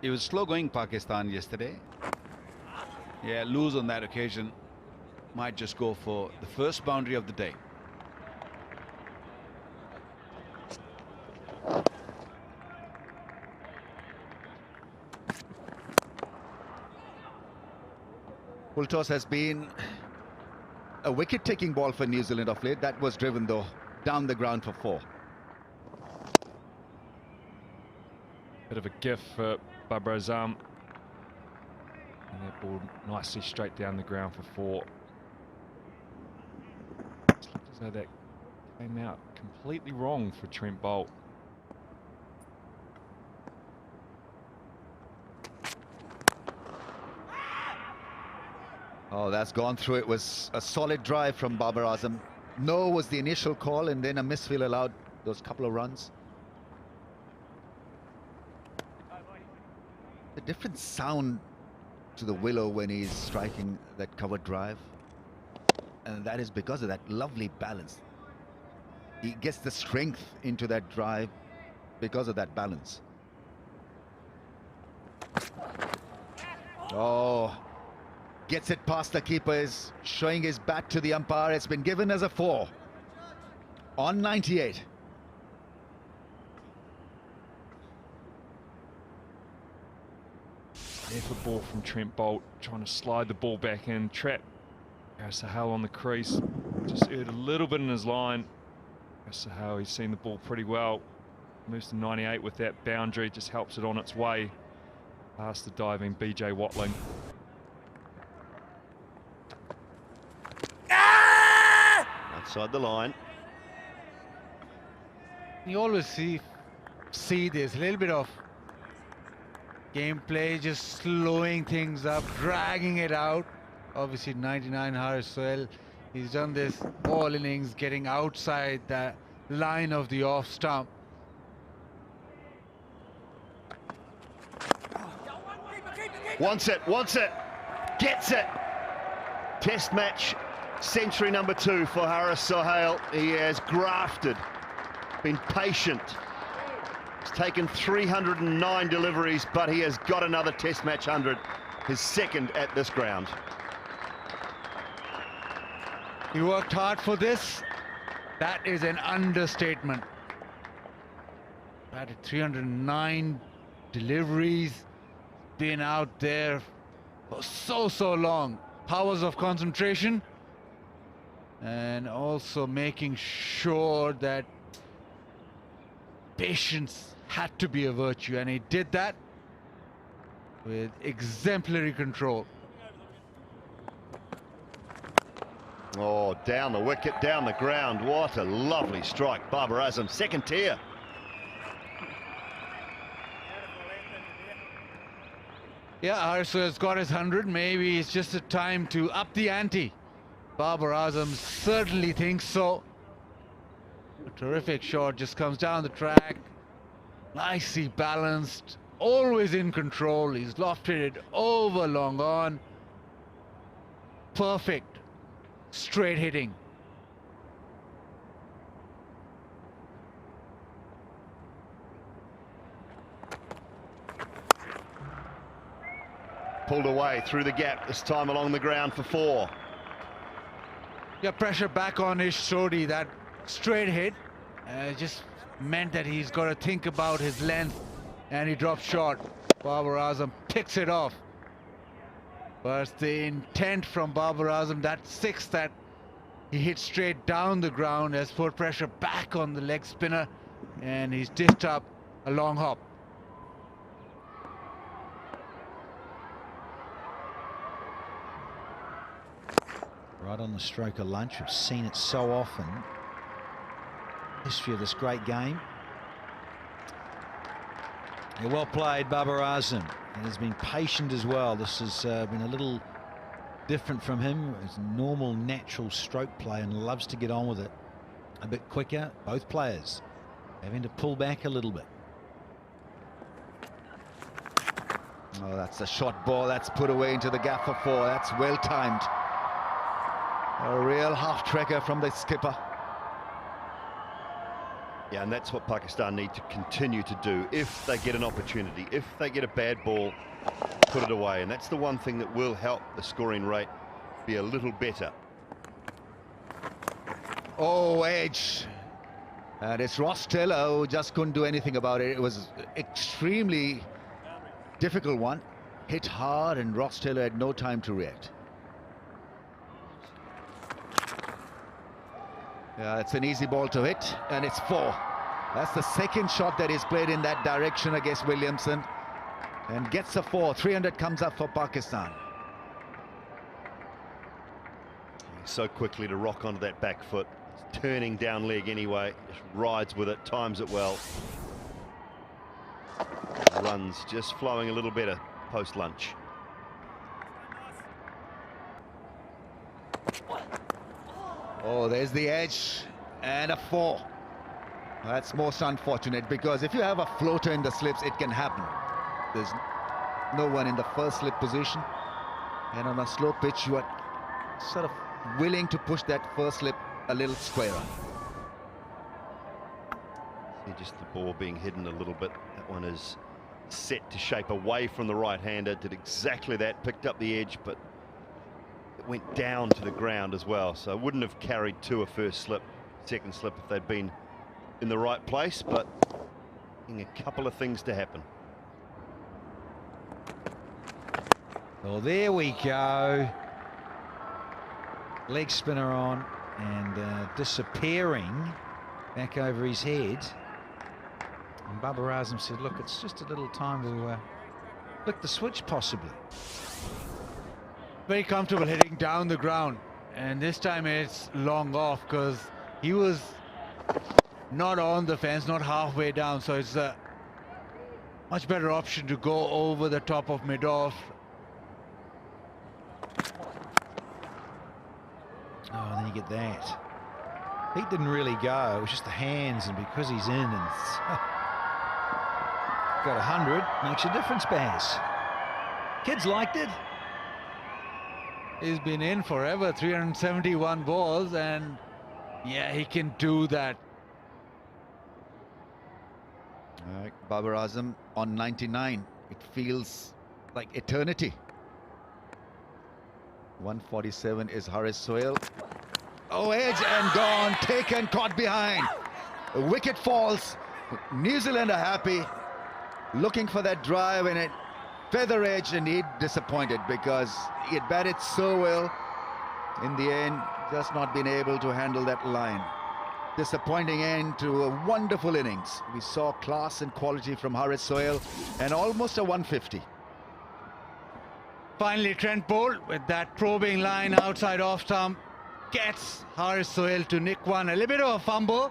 It was slow going Pakistan yesterday. Yeah, lose on that occasion. Might just go for the first boundary of the day. Full toss has been a wicket-taking ball for New Zealand of late. That was driven, though, down the ground for 4. Bit of a gift for Babar Azam. And that ball nicely straight down the ground for 4. So that came out completely wrong for Trent Boult. Oh, that's gone through. It was a solid drive from Babar Azam. No was the initial call, and then a misfield allowed those couple of runs. A different sound to the willow when he's striking that covered drive. And that is because of that lovely balance. He gets the strength into that drive because of that balance. Oh, gets it past the keeper, is showing his bat to the umpire. It's been given as a 4 on 98. Effort ball from Trent Boult, trying to slide the ball back in, trap Sahel on the crease. Just erred a little bit in his line. Sahel, he's seen the ball pretty well. Moves to 98 with that boundary, just helps it on its way past the diving BJ Watling. Outside the line. You always see this, a little bit of gameplay, just slowing things up, dragging it out. Obviously 99 Haris Sohail, he's done this all innings, getting outside the line of the off stump. Wants it, gets it. Test match, century number 2 for Haris Sohail. He has grafted, been patient. He's taken 309 deliveries, but he has got another test match 100, his second at this ground. He worked hard for this. That is an understatement. Batted 309 deliveries, been out there for so long. Powers of concentration, and also making sure that patience had to be a virtue, and he did that with exemplary control. Oh, down the wicket, down the ground. What a lovely strike. Babar Azam, second tier. Yeah, Arso has got his 100. Maybe it's just a time to up the ante. Babar Azam certainly thinks so. A terrific shot, just comes down the track. Nicely balanced, always in control. He's lofted it over long on. Perfect. Straight hitting. Pulled away through the gap, this time along the ground for 4. Yeah, pressure back on Ish Sodhi. That straight hit just meant that he's got to think about his length, and he drops short. Babar Azam picks it off. But the intent from Babar Azam, that 6 that he hit straight down the ground, has put pressure back on the leg spinner, and he's dished up a long hop. Right on the stroke of lunch. We've seen it so often. History of this great game. Yeah, well played, Babar Azam. And has been patient as well. This has been a little different from him. It's normal, natural stroke play, and loves to get on with it a bit quicker. Both players having to pull back a little bit. Oh, that's a short ball. That's put away into the gap for 4. That's well timed. A real half-tracker from the skipper. Yeah, and that's what Pakistan need to continue to do if they get an opportunity. If they get a bad ball, put it away. And that's the one thing that will help the scoring rate be a little better. Oh, edge. And it's Ross Taylor who just couldn't do anything about it. It was extremely difficult one. Hit hard, and Ross Taylor had no time to react. Yeah, it's an easy ball to hit, and it's 4. That's the second shot that is played in that direction against Williamson, and gets a 4. 300 comes up for Pakistan. So quickly to rock onto that back foot. It's turning down leg anyway. Just rides with it, times it well. Runs just flowing a little better post-lunch. Oh, there's the edge, and a 4. That's most unfortunate, because if you have a floater in the slips, it can happen. There's no one in the first slip position, and on a slow pitch, you are sort of willing to push that first slip a little squarer. See just the ball being hidden a little bit. That one is set to shape away from the right-hander. Did exactly that, picked up the edge, but it went down to the ground as well. So wouldn't have carried to a first slip, second slip if they'd been in the right place, but a couple of things to happen. Well, there we go. Leg spinner on, and disappearing back over his head. And Babar Azam said, look, it's just a little time to flick the switch possibly. Very comfortable hitting down the ground, and this time it's long off because he was not on the fence, not halfway down, so it's a much better option to go over the top of mid-off. Oh, then you get that. He didn't really go, it was just the hands, and because he's in and got 100, makes a difference, Baz. Kids liked it. He's been in forever, 371 balls, and yeah, he can do that. All right, Babar Azam on 99. It feels like eternity. 147 is Haris Sohail. Oh, edge and gone, taken, caught behind. A wicket falls. New Zealand are happy, looking for that drive, and it feather edge, and he disappointed because he had batted so well. In the end, just not been able to handle that line. Disappointing end to a wonderful innings. We saw class and quality from Haris Sohail, and almost a 150. Finally, Trent Boult with that probing line outside off stump gets Haris Sohail to nick one. A little bit of a fumble,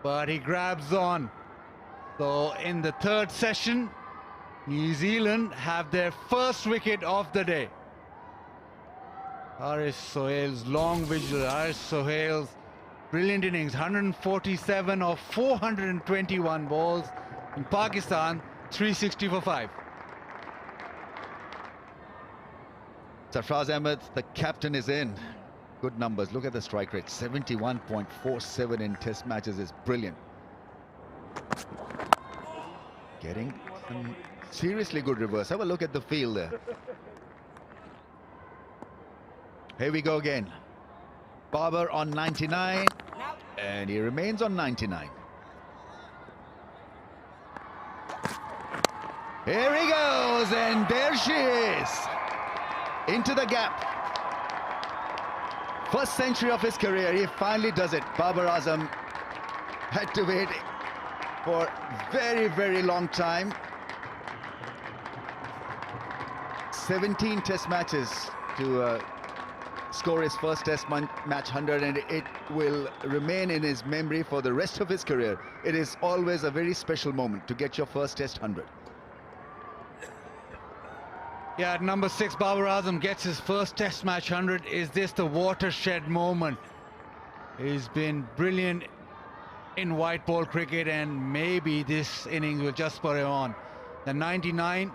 but he grabs on. So in the third session, New Zealand have their first wicket of the day. Haris Sohail's long vigil, Haris Sohail's brilliant innings, 147 of 421 balls. In Pakistan, 360 for 5. Sarfraz Ahmed, the captain, is in. Good numbers. Look at the strike rate. 71.47 in test matches is brilliant. Getting some seriously good reverse. Have a look at the field there. Here we go again. Babar on 99, and he remains on 99. Here he goes, and there she is. Into the gap. First century of his career, he finally does it. Babar Azam had to wait for very, very long time. 17 test matches to score his first test match 100, and it will remain in his memory for the rest of his career. It is always a very special moment to get your first test 100. Yeah, at number 6, Babar Azam gets his first test match 100. Is this the watershed moment? He's been brilliant in white ball cricket, and maybe this innings will just spur him on. The 99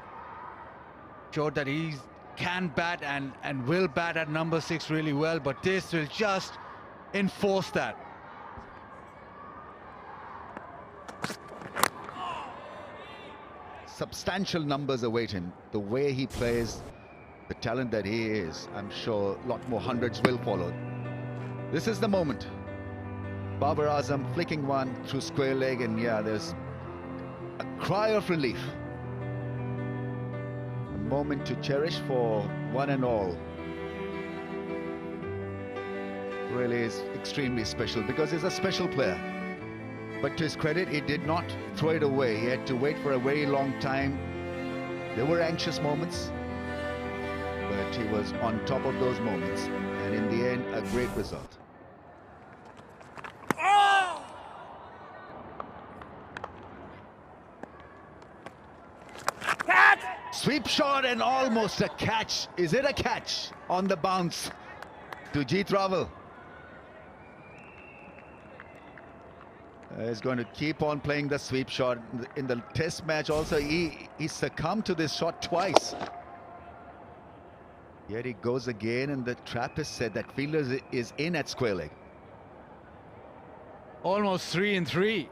showed that he can bat and will bat at number 6 really well, but this will just enforce that. substantial numbers await him. The way he plays, the talent that he is, I'm sure a lot more hundreds will follow. This is the moment. Babar Azam flicking one through square leg, and yeah, there's a cry of relief. A moment to cherish for one and all. Really is extremely special because he's a special player. But to his credit, he did not throw it away. He had to wait for a very long time. There were anxious moments, but he was on top of those moments. And in the end, a great result. Sweep shot and almost a catch. Is it a catch? On the bounce to Jeet Raval. He's going to keep on playing the sweep shot. In the test match also, he succumbed to this shot twice. Yet he goes again, and the trap is set. That fielder is in at square leg. Almost 3 and 3.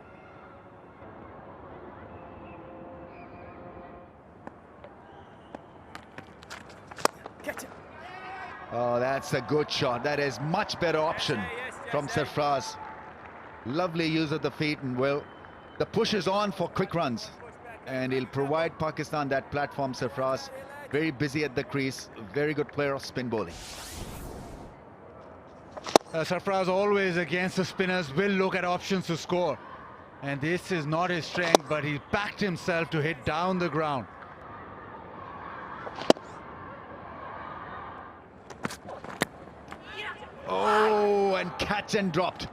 Oh, that's a good shot. That is much better option from Sarfraz. Lovely use of the feet, and well, the push is on for quick runs, and he'll provide Pakistan that platform. Sarfraz, very busy at the crease, very good player of spin bowling. Sarfraz always against the spinners will look at options to score, and this is not his strength, but he backed himself to hit down the ground. Oh, and catch and dropped.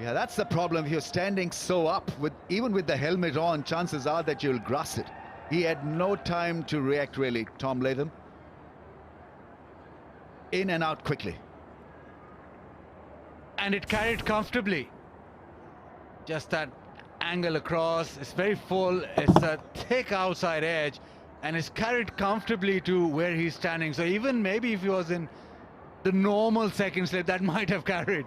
Yeah, that's the problem. If you're standing so up, even with the helmet on, chances are that you'll grasp it. He had no time to react, really, Tom Latham. In and out quickly. And it carried comfortably. Just that angle across. It's very full. It's a thick outside edge, and it's carried comfortably to where he's standing. So even maybe if he was in the normal second slip, that might have carried.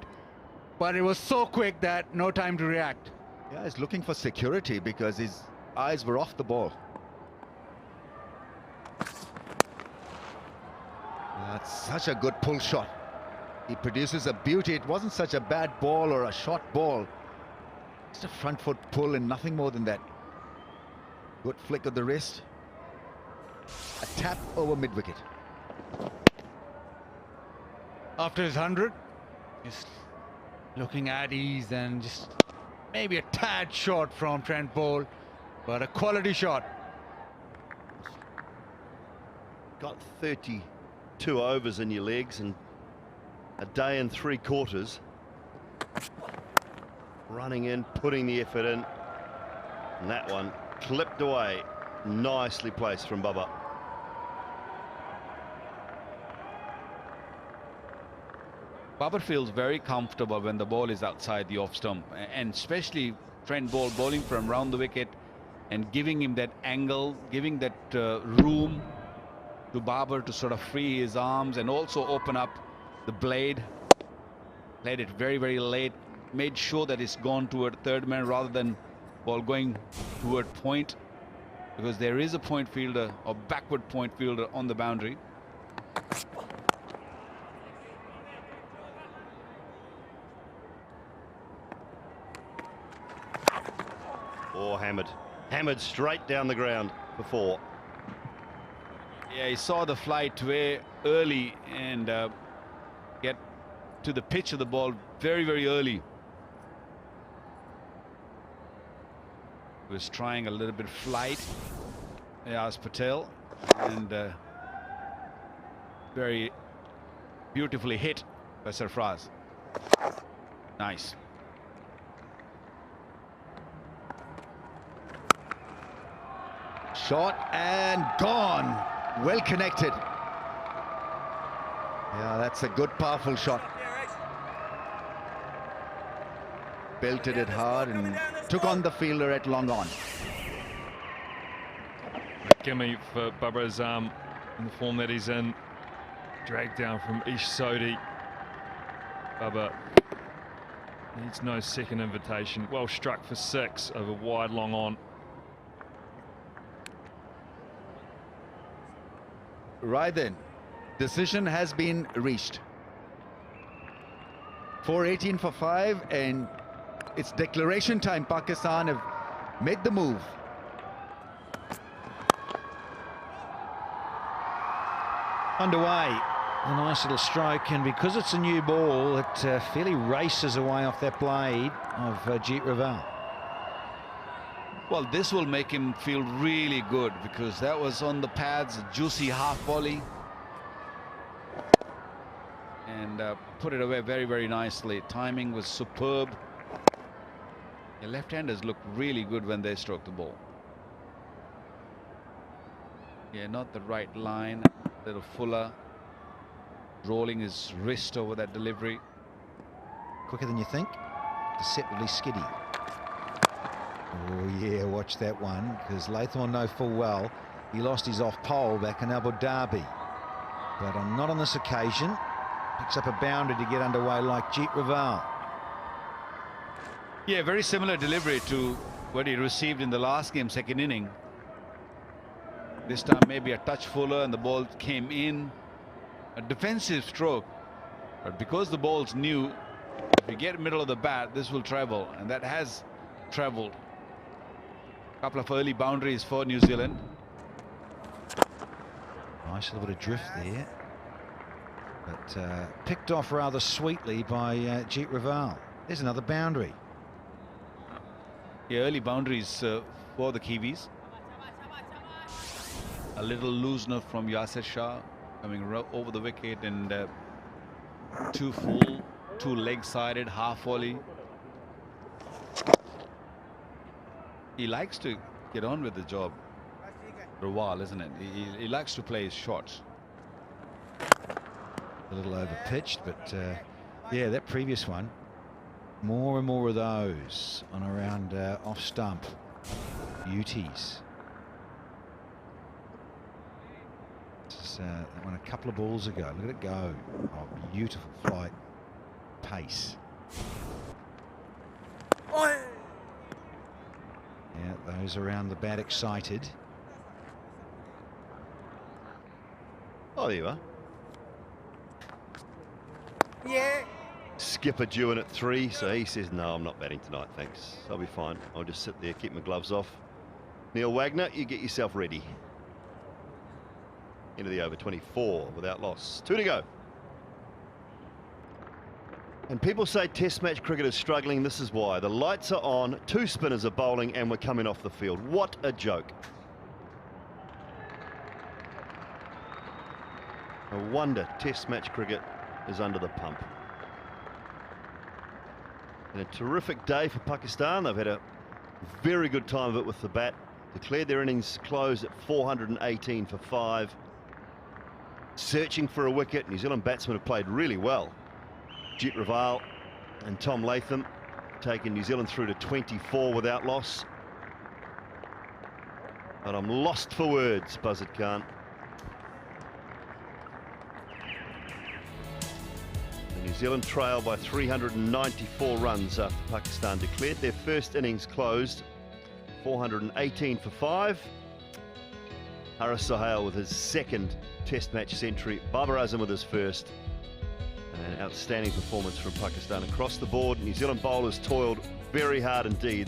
But it was so quick that no time to react. Yeah, he's looking for security because his eyes were off the ball. That's such a good pull shot. He produces a beauty. It wasn't such a bad ball or a short ball. Just a front foot pull and nothing more than that. Good flick of the wrist. A tap over mid-wicket. After his 100, he's looking at ease and just maybe a tad short from Trent Boult, but a quality shot. Got 32 overs in your legs and a day and 3/4. Running in, putting the effort in, and that one clipped away. Nicely placed from Bubba. Babar feels very comfortable when the ball is outside the off stump, and especially Trent Boult bowling from round the wicket and giving him that angle, giving that room to Babar to sort of free his arms and also open up the blade. Played it very, very late, made sure that it's gone toward third man rather than ball going toward point, because there is a point fielder or backward point fielder on the boundary. Oh, hammered straight down the ground before. Yeah, he saw the flight way early and get to the pitch of the ball very, very early. He was trying a little bit of flight, Yas Patel, and very beautifully hit by Sarfraz. Nice. Shot and gone. Well connected. Yeah, that's a good, powerful shot. Belted it hard and took on the fielder at long on. Gimme for Babar Azam in the form that he's in. Dragged down from Ish Sodhi. Babar needs no second invitation. Well struck for 6 over wide long on. Right then, decision has been reached. 418 for 5, and it's declaration time. Pakistan have made the move. Underway. A nice little stroke, and because it's a new ball, it fairly races away off that blade of Jeet Raval. Well, this will make him feel really good because that was on the pads, a juicy half volley. And put it away very, very nicely. Timing was superb. The left-handers look really good when they stroke the ball. Yeah, not the right line, a little fuller. Rolling his wrist over that delivery. Quicker than you think. Deceptively skiddy. Oh yeah, watch that one, because Latham will know full well he lost his off pole back in Abu Dhabi. But not on this occasion. Picks up a boundary to get underway like Jeet Raval. Yeah, very similar delivery to what he received in the last game, second inning. This time maybe a touch fuller and the ball came in. A defensive stroke, but because the ball's new, if you get middle of the bat, this will travel, and that has traveled. A couple of early boundaries for New Zealand. Nice little bit of drift there, but picked off rather sweetly by Jeet Raval. There's another boundary. Yeah, early boundaries for the Kiwis. A little loosener from Yasir Shah, coming over the wicket, and two full, two leg-sided, half volley. He likes to get on with the job for a while, isn't it? He likes to play his shots. A little over-pitched, but yeah, that previous one, more and more of those on around off-stump beauties. That one a couple of balls ago. Look at it go. Oh, beautiful flight. Pace. Yeah, those around the bat excited. Oh, there you are. Yeah. Skipper due in at 3, so he says, no, I'm not batting tonight, thanks. I'll be fine. I'll just sit there, keep my gloves off. Neil Wagner, you get yourself ready. Into the over, 24 without loss. 2 to go. And people say Test match cricket is struggling. This is why. The lights are on, 2 spinners are bowling, and we're coming off the field. What a joke. No wonder Test match cricket is under the pump. And a terrific day for Pakistan. They've had a very good time of it with the bat. Declared their innings closed at 418 for 5. Searching for a wicket. New Zealand batsmen have played really well. Jeet Raval and Tom Latham taking New Zealand through to 24 without loss. But I'm lost for words, Buzzard Khan. The New Zealand trail by 394 runs after Pakistan declared their first innings closed. 418 for 5. Haris Sohail with his second Test match century. Babar Azam with his first. An outstanding performance from Pakistan across the board. New Zealand bowlers toiled very hard indeed.